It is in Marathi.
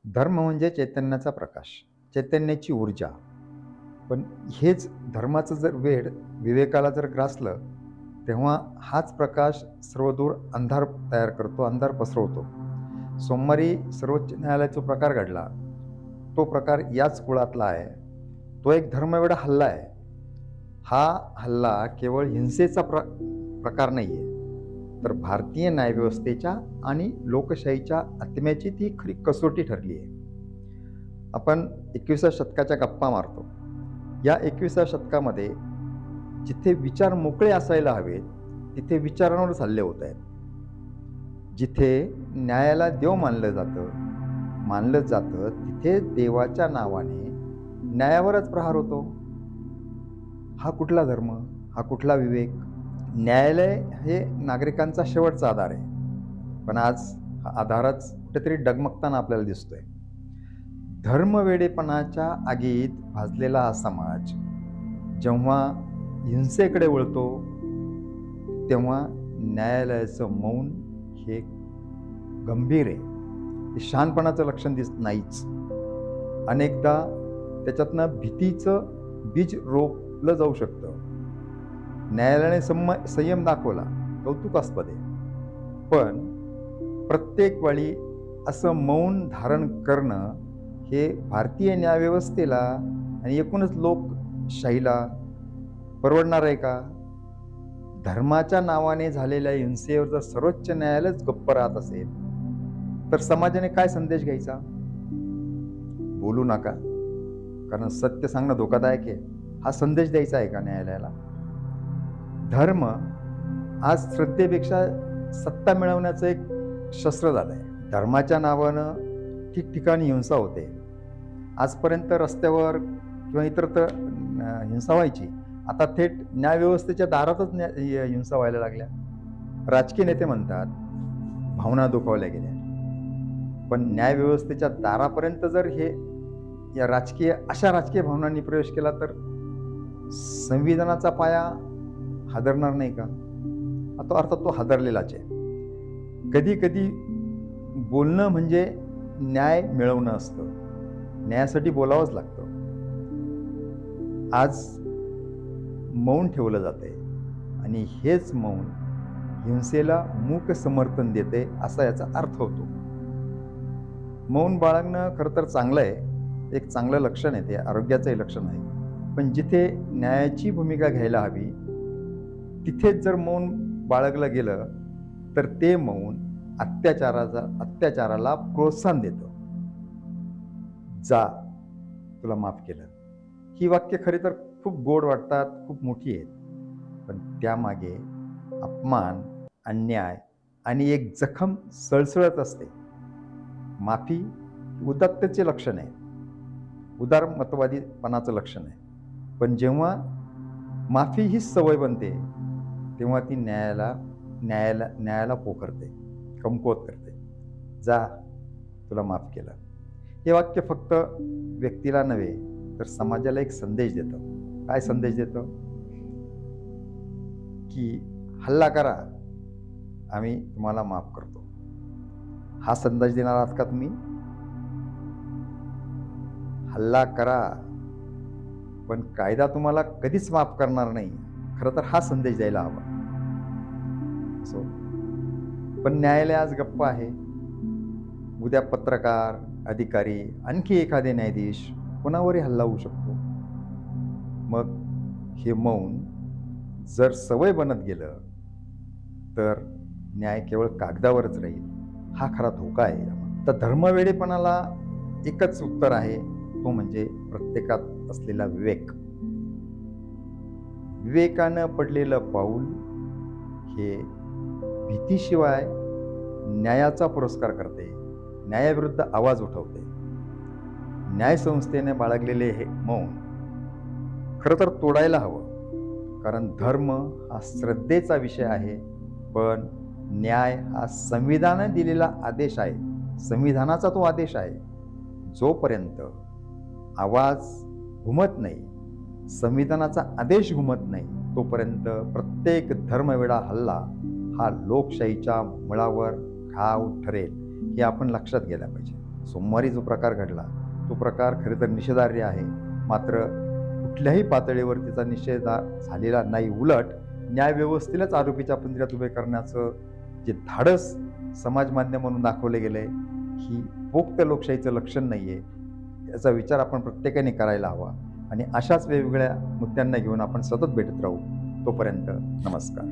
धर्म म्हणजे चैतन्याचा प्रकाश, चैतन्याची ऊर्जा. पण हेच धर्माचं जर वेड विवेकाला जर ग्रासलं, तेव्हा हाच प्रकाश सर्वदूर अंधार तयार करतो, अंधार पसरवतो. सोमवारी सर्वोच्च न्यायालयाचा प्रकार घडला. तो प्रकार याच कुळातला आहे. तो एक धर्मवेडा हल्ला आहे. हा हल्ला केवळ हिंसेचा प्रकार नाही आहे, तर भारतीय न्यायव्यवस्थेच्या आणि लोकशाहीच्या आत्म्याची ती खरी कसोटी ठरली आहे. आपण 21व्या शतकाच्या गप्पा मारतो. या 21व्या शतकामध्ये जिथे विचार मोकळे असायला हवेत, तिथे विचारांवरच हल्ले होत आहेत. जिथे न्यायाला देव मानलं जातं, तिथे देवाच्या नावाने न्यायावरच प्रहार होतो. हा कुठला धर्म? हा कुठला विवेक? न्यायालय हे नागरिकांचा शेवटचा आधार आहे. पण आज हा आधारच कुठेतरी डगमगताना आपल्याला दिसतोय. धर्मवेडेपणाच्या आगीत भाजलेला हा समाज जेव्हा हिंसेकडे वळतो, तेव्हा न्यायालयाचं मौन हे गंभीर आहे. हे शहाणपणाचं लक्षण दिसत नाहीच. अनेकदा त्याच्यातनं भीतीचं बीज रोपलं जाऊ शकतं. न्यायालयाने संयम दाखवला, कौतुकास्पद आहे. पण प्रत्येक वेळी असं मौन धारण करणं हे भारतीय न्यायव्यवस्थेला आणि एकूणच लोकशाहीला परवडणार आहे का? धर्माच्या नावाने झालेल्या हिंसेवर जर सर्वोच्च न्यायालयच गप्प राहत असेल, तर समाजाने काय संदेश घ्यायचा? बोलू नका, कारण सत्य सांगणं धोकादायक आहे, हा संदेश द्यायचा आहे का न्यायालयाला? धर्म आज श्रद्धेपेक्षा सत्ता मिळवण्याचं एक शस्त्र झालंय. धर्माच्या नावानं ठिकठिकाणी हिंसा होते. आजपर्यंत रस्त्यावर किंवा इतरत्र हिंसा व्हायची. आता थेट न्यायव्यवस्थेच्या दारातच हिंसा व्हायला लागल्या. राजकीय नेते म्हणतात भावना दुखावल्या गेल्या. पण न्यायव्यवस्थेच्या दारापर्यंत जर अशा राजकीय भावनांनी प्रवेश केला, तर संविधानाचा पाया हादरणार नाही का? अर्थात तो हादरलेलाच आहे. कधी कधी बोलणं म्हणजे न्याय मिळवणं असतं. न्यायासाठी बोलावंच लागतं. आज मौन ठेवलं जातंय आणि हेच मौन हिंसेला मूक समर्थन देते, असा याचा अर्थ होतो. मौन बाळगणं खरं तर चांगलं आहे, एक चांगलं लक्षण आहे, ते आरोग्याचंही लक्षण आहे. पण जिथे न्यायाची भूमिका घ्यायला हवी, तिथेच जर मौन बाळगलं गेलं, तर ते मौन अत्याचाराला प्रोत्साहन देतं. जा, तुला माफ केलं. ही वाक्य खरी तर खूप गोड वाटतात, खूप मोठी आहेत. पण त्यामागे अपमान, अन्याय आणि एक जखम सळसळत असते. माफी उदात्ततेचे लक्षण आहे, उदारमतवादीपणाचं लक्षण आहे. पण जेव्हा माफी ही सवय बनते, तेव्हा ती न्यायाला पोखरते, कमकुवत करते. जा, तुला माफ केलं. हे वाक्य फक्त व्यक्तीला नव्हे, तर समाजाला एक संदेश देतं. काय संदेश देतं? की हल्ला करा, आम्ही तुम्हाला माफ करतो. हा संदेश देणार आहात का तुम्ही? हल्ला करा, पण कायदा तुम्हाला कधीच माफ करणार नाही. खरं तर हा संदेश द्यायला हवा. पण न्यायालय आज गप्प आहे. उद्या पत्रकार, अधिकारी, आणखी एखादे न्यायाधीश कोणावरही हल्ला होऊ शकतो. मग हे मौन जर सवय बनत गेलं, तर न्याय केवळ कागदावरच राहील. हा खरा धोका आहे. तर धर्मवेडेपणाला एकच उत्तर आहे, तो म्हणजे प्रत्येकात असलेला विवेक. विवेकानं पडलेलं पाऊल हे भीतीशिवाय न्यायाचा पुरस्कार करते, न्यायाविरुद्ध आवाज उठवते. न्यायसंस्थेने बाळगलेले हे मौन खरं तर तोडायला हवं. कारण धर्म हा श्रद्धेचा विषय आहे, पण न्याय हा संविधानाने दिलेला आदेश आहे, संविधानाचा तो आदेश आहे. जोपर्यंत आवाज घुमत नाही, संविधानाचा आदेश घुमत नाही, तोपर्यंत प्रत्येक धर्मवेडा हल्ला हा लोकशाहीच्या मुळावर घाव ठरेल, हे आपण लक्षात घ्यायला पाहिजे. सोमवारी जो प्रकार घडला तो प्रकार खरे तर निषेधार्ह आहे, मात्र कुठल्याही पातळीवर त्याचा निषेध झालेला नाही. उलट न्यायव्यवस्थेलाच आरोपीच्या पिंजऱ्यात उभे करण्याचं जे धाडस समाज मान्य म्हणून दाखवले गेले, ही पोक्त लोकशाहीचं लक्षण नाही आहे. याचा विचार आपण प्रत्येकाने करायला हवा आणि अशाच वेगवेगळ्या मुद्द्यांना घेऊन आपण सतत भेटत राहू. तोपर्यंत नमस्कार.